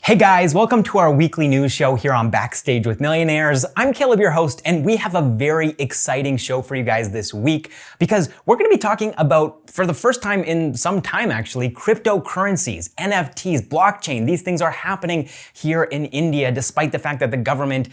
Hey guys, welcome to our weekly news show here on Backstage with Millionaires. I'm Caleb, your host, and we have a very exciting show for you guys this week because we're going to be talking about, for the first time in some time actually, cryptocurrencies, NFTs, blockchain. These things are happening here in India despite the fact that the government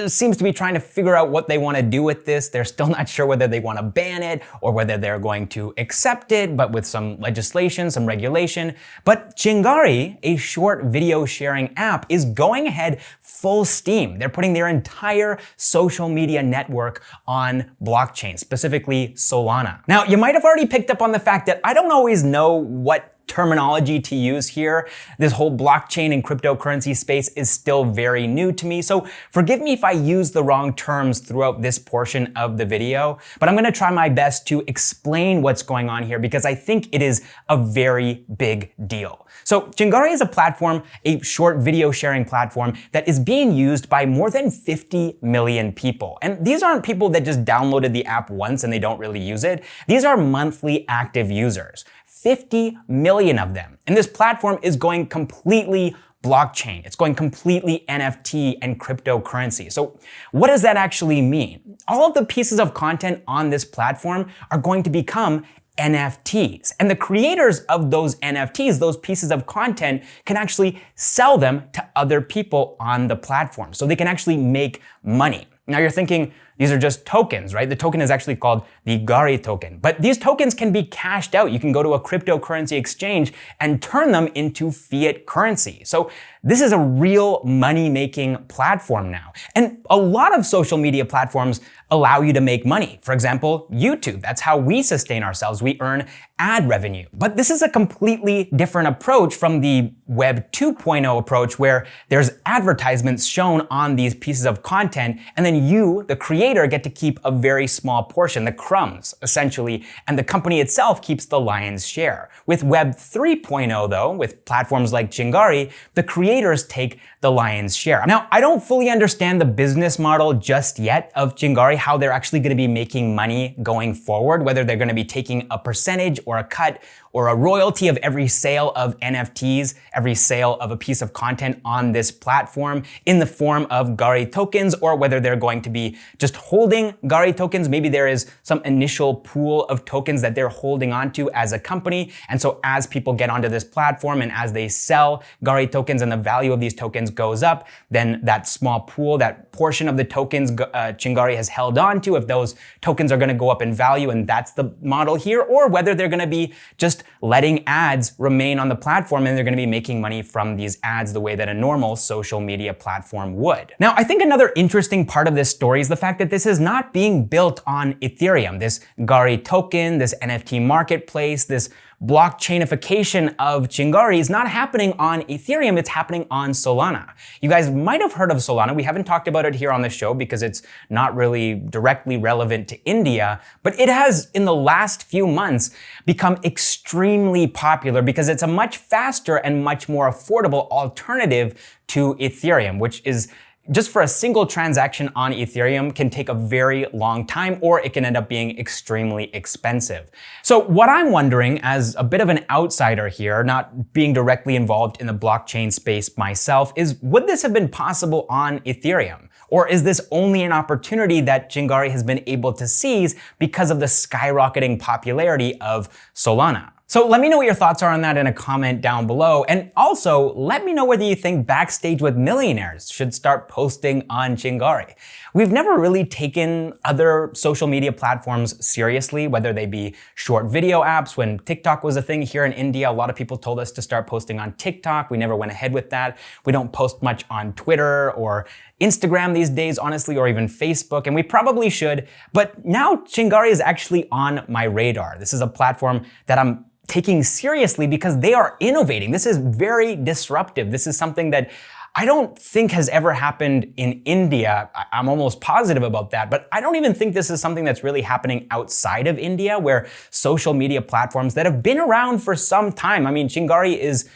seems to be trying to figure out what they want to do with this. They're still not sure whether they want to ban it or whether they're going to accept it, but with some legislation, some regulation. But Chingari, a short video sharing app, is going ahead full steam. They're putting their entire social media network on blockchain, specifically Solana. Now, you might have already picked up on the fact that I don't always know what terminology to use here. This whole blockchain and cryptocurrency space is still very new to me, so forgive me if I use the wrong terms throughout this portion of the video, but I'm gonna try my best to explain what's going on here because I think it is a very big deal. So Chingari is a platform, a short video sharing platform that is being used by more than 50 million people. And these aren't people that just downloaded the app once and they don't really use it. These are monthly active users. 50 million of them. And this platform is going completely blockchain. It's going completely NFT and cryptocurrency. So what does that actually mean? All of the pieces of content on this platform are going to become NFTs. And the creators of those NFTs, those pieces of content, can actually sell them to other people on the platform. So they can actually make money. Now you're thinking, these are just tokens, right? The token is actually called the Gari token. But these tokens can be cashed out. You can go to a cryptocurrency exchange and turn them into fiat currency. So this is a real money-making platform now. And a lot of social media platforms allow you to make money. For example, YouTube. That's how we sustain ourselves. We earn ad revenue. But this is a completely different approach from the Web 2.0 approach where there's advertisements shown on these pieces of content, and then you, the creator, get to keep a very small portion, the crumbs, essentially, and the company itself keeps the lion's share. With Web 3.0, though, with platforms like Chingari, the creators take the lion's share. Now, I don't fully understand the business model just yet of Chingari, how they're actually going to be making money going forward, whether they're going to be taking a percentage or a cut or a royalty of every sale of NFTs, every sale of a piece of content on this platform in the form of Gari tokens, or whether they're going to be just holding Gari tokens. Maybe there is some initial pool of tokens that they're holding onto as a company. And so as people get onto this platform and as they sell Gari tokens and the value of these tokens goes up, then that small pool, that portion of the tokens Chingari has held on to, if those tokens are going to go up in value, and that's the model here, or whether they're going to be just letting ads remain on the platform and they're going to be making money from these ads the way that a normal social media platform would. Now, I think another interesting part of this story is the fact that this is not being built on Ethereum. This Gari token, this NFT marketplace, this blockchainification of Chingari is not happening on Ethereum, it's happening on Solana. You guys might have heard of Solana. We haven't talked about it here on the show because it's not really directly relevant to India, but it has, in the last few months, become extremely popular because it's a much faster and much more affordable alternative to Ethereum, which is just for a single transaction on Ethereum can take a very long time, or it can end up being extremely expensive. So what I'm wondering, as a bit of an outsider here, not being directly involved in the blockchain space myself, is would this have been possible on Ethereum? Or is this only an opportunity that Chingari has been able to seize because of the skyrocketing popularity of Solana? So let me know what your thoughts are on that in a comment down below. And also, let me know whether you think Backstage with Millionaires should start posting on Chingari. We've never really taken other social media platforms seriously, whether they be short video apps. When TikTok was a thing here in India, a lot of people told us to start posting on TikTok. We never went ahead with that. We don't post much on Twitter or Instagram these days, honestly, or even Facebook, and we probably should. But now Chingari is actually on my radar. This is a platform that I'm taking seriously because they are innovating. This is very disruptive. This is something that I don't think has ever happened in India. I'm almost positive about that, but I don't even think this is something that's really happening outside of India, where social media platforms that have been around for some time. I mean, Chingari is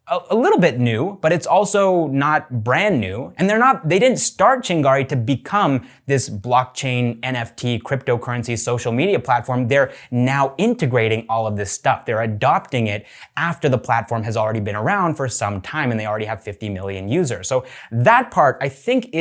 a little bit new, but it's also not brand new. And they didn't start Chingari to become this blockchain, NFT, cryptocurrency, social media platform. They're now integrating all of this stuff. They're adopting it after the platform has already been around for some time and they already have 50 million users. So that part I think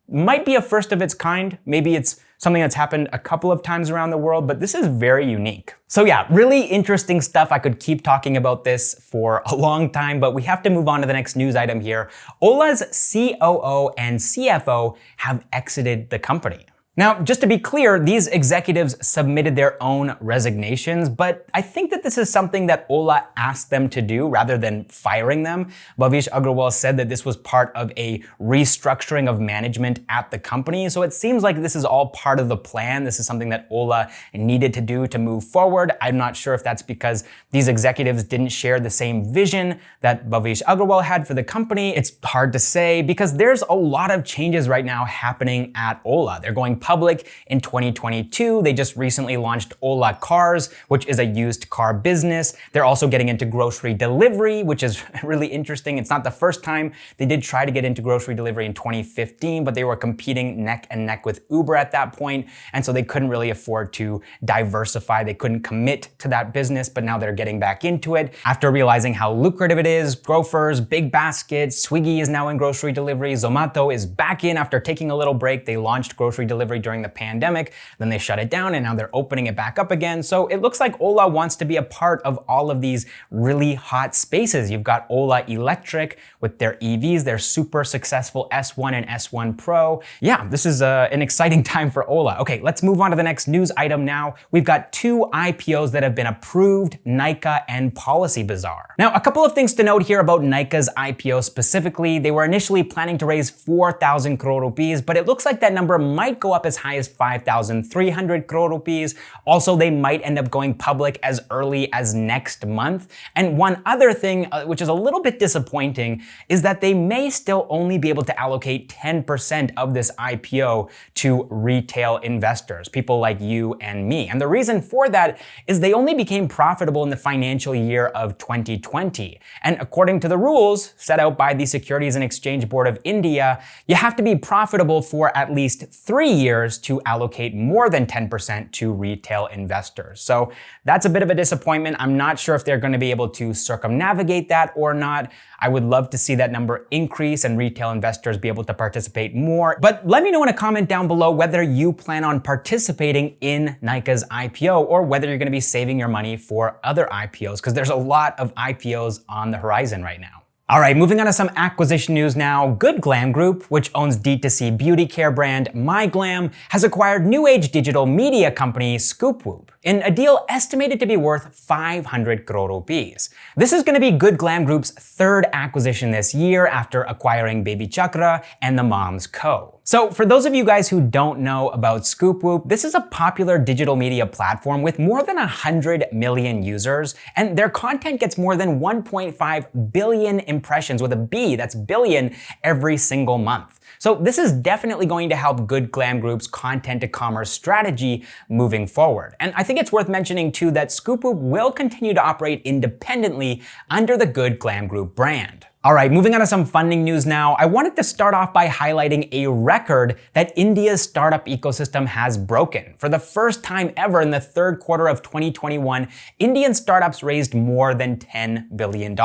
might be a first of its kind. Maybe it's something that's happened a couple of times around the world, but this is very unique. So yeah, really interesting stuff. I could keep talking about this for a long time, but we have to move on to the next news item here. Ola's COO and CFO have exited the company. Now, just to be clear, these executives submitted their own resignations, but I think that this is something that Ola asked them to do rather than firing them. Bhavish Agrawal said that this was part of a restructuring of management at the company, so it seems like this is all part of the plan. This is something that Ola needed to do to move forward. I'm not sure if that's because these executives didn't share the same vision that Bhavish Agrawal had for the company. It's hard to say because there's a lot of changes right now happening at Ola. They're going public in 2022. They just recently launched Ola Cars, which is a used car business. They're also getting into grocery delivery, which is really interesting. It's not the first time. They did try to get into grocery delivery in 2015, but they were competing neck and neck with Uber at that point, and so they couldn't really afford to diversify. They couldn't commit to that business, but now they're getting back into it after realizing how lucrative it is. Grofers, Big Basket, Swiggy is now in grocery delivery. Zomato is back in after taking a little break. They launched grocery delivery during the pandemic, then they shut it down and now they're opening it back up again. So it looks like Ola wants to be a part of all of these really hot spaces. You've got Ola Electric with their EVs, their super successful S1 and S1 Pro. Yeah, this is an exciting time for Ola. Okay, let's move on to the next news item now. We've got two IPOs that have been approved, Nykaa and PolicyBazaar. Now, a couple of things to note here about Nykaa's IPO specifically. They were initially planning to raise 4,000 crore rupees, but it looks like that number might go up as high as 5,300 crore rupees. Also, they might end up going public as early as next month. And one other thing, which is a little bit disappointing, is that they may still only be able to allocate 10% of this IPO to retail investors, people like you and me. And the reason for that is they only became profitable in the financial year of 2020. And according to the rules set out by the Securities and Exchange Board of India, you have to be profitable for at least 3 years to allocate more than 10% to retail investors. So that's a bit of a disappointment. I'm not sure if they're going to be able to circumnavigate that or not. I would love to see that number increase and retail investors be able to participate more. But let me know in a comment down below whether you plan on participating in Nykaa's IPO or whether you're going to be saving your money for other IPOs, because there's a lot of IPOs on the horizon right now. All right, moving on to some acquisition news now. Good Glamm Group, which owns D2C beauty care brand MyGlamm, has acquired new age digital media company ScoopWhoop in a deal estimated to be worth 500 crore rupees. This is going to be Good Glamm Group's third acquisition this year after acquiring Baby Chakra and The Moms Co. So for those of you guys who don't know about ScoopWhoop, this is a popular digital media platform with more than 100 million users, and their content gets more than 1.5 billion impressions with a B, that's billion, every single month. So this is definitely going to help Good Glamm Group's content to commerce strategy moving forward. And I think it's worth mentioning too that ScoopWhoop will continue to operate independently under the Good Glamm Group brand. All right, moving on to some funding news now. I wanted to start off by highlighting a record that India's startup ecosystem has broken. For the first time ever in the third quarter of 2021, Indian startups raised more than $10 billion.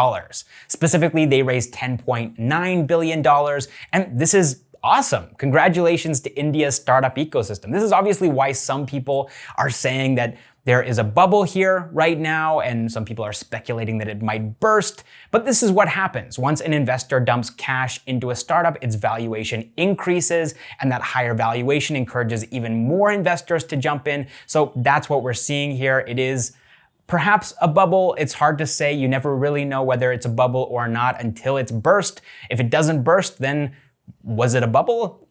Specifically, they raised $10.9 billion, and this is awesome. Congratulations to India's startup ecosystem. This is obviously why some people are saying that there is a bubble here right now, and some people are speculating that it might burst. But this is what happens. Once an investor dumps cash into a startup, its valuation increases, and that higher valuation encourages even more investors to jump in. So that's what we're seeing here. It is perhaps a bubble. It's hard to say. You never really know whether it's a bubble or not until it's burst. If it doesn't burst, then was it a bubble?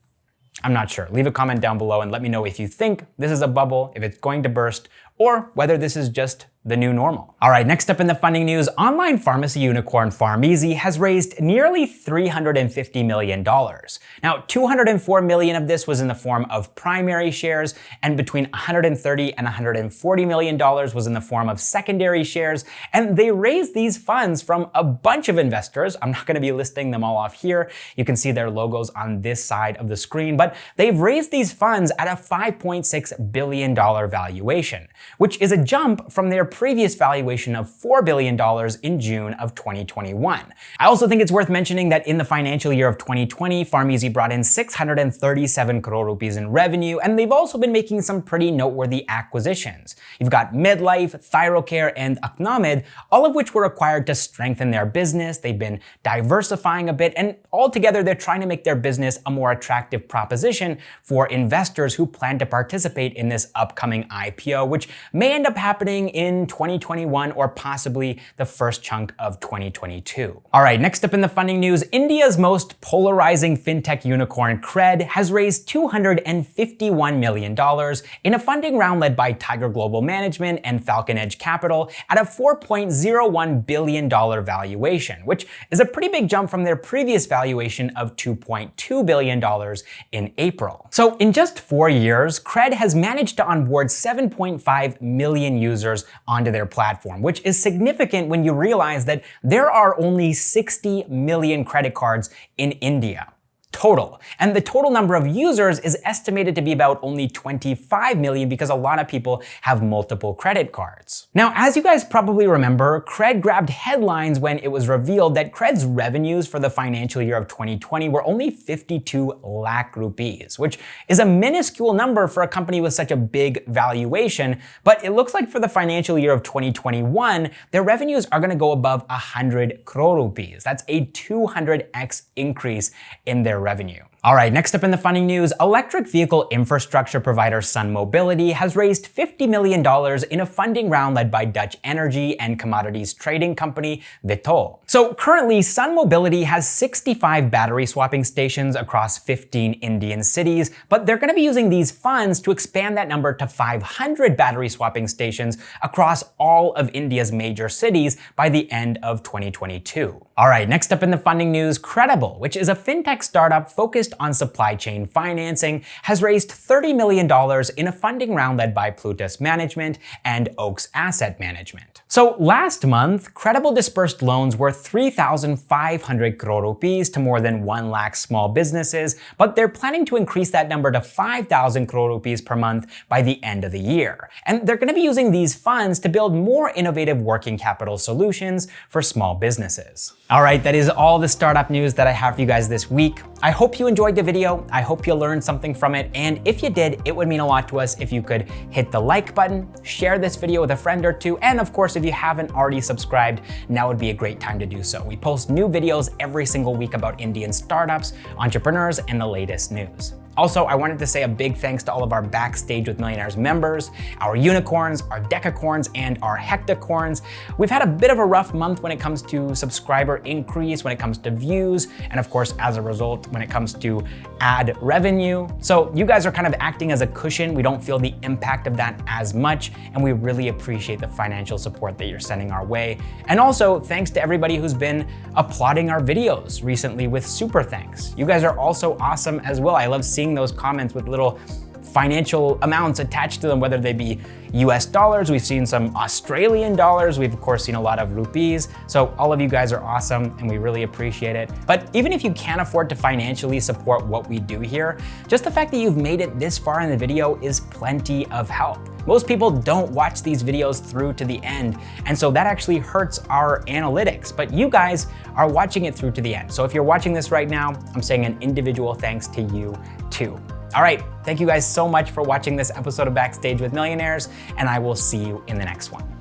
I'm not sure. Leave a comment down below and let me know if you think this is a bubble, if it's going to burst, or whether this is just the new normal. All right, next up in the funding news, online pharmacy unicorn PharmEasy has raised nearly $350 million. Now, $204 million of this was in the form of primary shares, and between $130 and $140 million was in the form of secondary shares, and they raised these funds from a bunch of investors. I'm not gonna be listing them all off here. You can see their logos on this side of the screen, but they've raised these funds at a $5.6 billion valuation, which is a jump from their previous valuation of $4 billion in June of 2021. I also think it's worth mentioning that in the financial year of 2020, PharmEasy brought in 637 crore rupees in revenue, and they've also been making some pretty noteworthy acquisitions. You've got Midlife, Thyrocare, and Aknamid, all of which were acquired to strengthen their business. They've been diversifying a bit, and altogether they're trying to make their business a more attractive proposition for investors who plan to participate in this upcoming IPO, which may end up happening in 2021 or possibly the first chunk of 2022. All right, next up in the funding news, India's most polarizing fintech unicorn CRED has raised $251 million in a funding round led by Tiger Global Management and Falcon Edge Capital at a $4.01 billion valuation, which is a pretty big jump from their previous valuation of $2.2 billion in April. So in just 4 years, CRED has managed to onboard 7.5 million users onto their platform, which is significant when you realize that there are only 60 million credit cards in India total. And the total number of users is estimated to be about only 25 million because a lot of people have multiple credit cards. Now, as you guys probably remember, CRED grabbed headlines when it was revealed that CRED's revenues for the financial year of 2020 were only 52 lakh rupees, which is a minuscule number for a company with such a big valuation. But it looks like for the financial year of 2021, their revenues are going to go above 100 crore rupees. That's a 200x increase in their revenue. All right, next up in the funding news, electric vehicle infrastructure provider Sun Mobility has raised $50 million in a funding round led by Dutch energy and commodities trading company Vitol. So currently, Sun Mobility has 65 battery swapping stations across 15 Indian cities, but they're going to be using these funds to expand that number to 500 battery swapping stations across all of India's major cities by the end of 2022. All right, next up in the funding news, CredAble, which is a fintech startup focused on supply chain financing, has raised $30 million in a funding round led by Plutus Management and Oaks Asset Management. So last month, CredAble dispersed loans worth 3,500 crore rupees to more than 1 lakh small businesses, but they're planning to increase that number to 5,000 crore rupees per month by the end of the year. And they're going to be using these funds to build more innovative working capital solutions for small businesses. All right, that is all the startup news that I have for you guys this week. I hope you enjoyed the video. I hope you learned something from it. And if you did, it would mean a lot to us if you could hit the like button, share this video with a friend or two, and of course, if you haven't already subscribed, now would be a great time to do so. We post new videos every single week about Indian startups, entrepreneurs, and the latest news. Also, I wanted to say a big thanks to all of our Backstage with Millionaires members, our unicorns, our decacorns, and our hectacorns. We've had a bit of a rough month when it comes to subscriber increase, when it comes to views, and of course, as a result, when it comes to ad revenue. So you guys are kind of acting as a cushion. We don't feel the impact of that as much, and we really appreciate the financial support that you're sending our way. And also, thanks to everybody who's been applauding our videos recently with super thanks. You guys are also awesome as well. I love seeing those comments with little financial amounts attached to them, whether they be US dollars, we've seen some Australian dollars, we've of course seen a lot of rupees. So all of you guys are awesome and we really appreciate it. But even if you can't afford to financially support what we do here, just the fact that you've made it this far in the video is plenty of help. Most people don't watch these videos through to the end, and so that actually hurts our analytics, but you guys are watching it through to the end. So if you're watching this right now, I'm saying an individual thanks to you too. All right, thank you guys so much for watching this episode of Backstage with Millionaires, and I will see you in the next one.